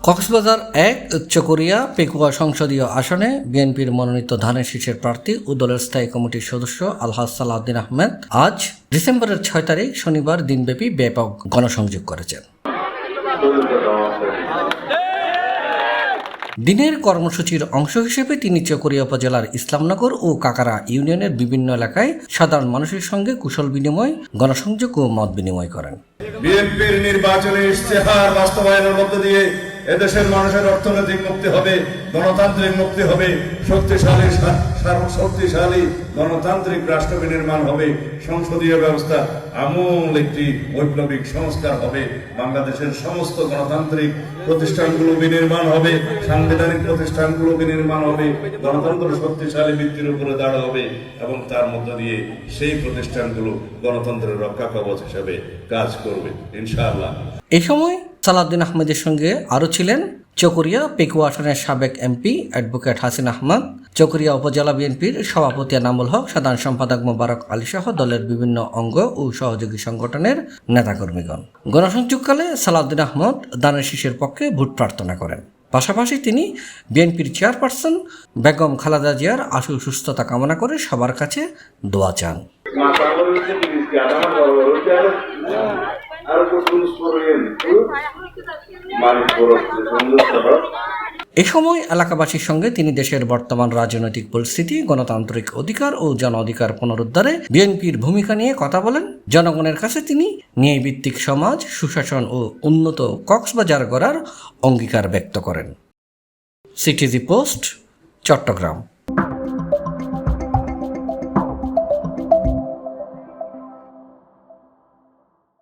কক্সবাজার ১ চকরিয়া পেকুয়া সংসদীয় আসনে বিএনপির মনোনীত ধানের শীষের প্রার্থী ও দলের স্থায়ী কমিটির সদস্য আলহাজ সালাউদ্দিন আহমেদ আজ ডিসেম্বরের ৬ তারিখ শনিবার দিনব্যাপী ব্যাপক গণসংযোগ করেছেন। দিনের কর্মসূচির অংশ হিসেবে তিনি চকরিয়া উপজেলার ইসলামনগর ও কাকারা ইউনিয়নের বিভিন্ন এলাকায় সাধারণ মানুষের সঙ্গে কুশল বিনিময়, গণসংযোগ ও মত বিনিময় করেন। বিএনপির নির্বাচনী ইশতেহার বাস্তবায়নের মধ্য দিয়ে এদেশের মানুষের অর্থনৈতিক মুক্তি হবে, গণতান্ত্রিক মুক্তি হবে, শক্তিশালী গণতান্ত্রিক রাষ্ট্র বিনির্মাণ হবে, সংসদীয় ব্যবস্থা আমূল একটি বৈপ্লবিক সংস্কার হবে, বাংলাদেশের সমস্ত গণতান্ত্রিক প্রতিষ্ঠানগুলো বিনির্মাণ হবে, সাংবিধানিক প্রতিষ্ঠানগুলো বিনির্মাণ হবে, গণতন্ত্র শক্তিশালী ভিত্তির উপরে দাঁড়া হবে এবং তার মধ্য দিয়ে সেই প্রতিষ্ঠানগুলো গণতন্ত্রের রক্ষা কবচ হিসেবে কাজ করবে ইনশাআল্লাহ। এই সময় সালাউদ্দিন আহমেদের সঙ্গে আরও ছিলেন চকরিয়া পেকুয়া আসনের সাবেক এমপি অ্যাডভোকেট হাসিন আহমদ, চকরিয়া উপজেলা বিএনপির সভাপতি এনামুল হক, সাধারণ সম্পাদক মোবারক আলী সহ দলের বিভিন্ন অঙ্গ ও সহযোগী সংগঠনের নেতাকর্মীগণ। গণসংযোগকালে সালাউদ্দিন আহমদ ধানের শীষের পক্ষে ভোট প্রার্থনা করেন। পাশাপাশি তিনি বিএনপির চেয়ারপারসন বেগম খালেদা জিয়ার আশু সুস্থতা কামনা করে সবার কাছে দোয়া চান। এ সময় এলাকাবাসীর সঙ্গে তিনি দেশের বর্তমান রাজনৈতিক পরিস্থিতি, গণতান্ত্রিক অধিকার ও জন অধিকার পুনরুদ্ধারে বিএনপির ভূমিকা নিয়ে কথা বলেন। জনগণের কাছে তিনি ন্যায়ভিত্তিক সমাজ, সুশাসন ও উন্নত কক্সবাজার গড়ার অঙ্গীকার ব্যক্ত করেন। CTG post, Chittagong.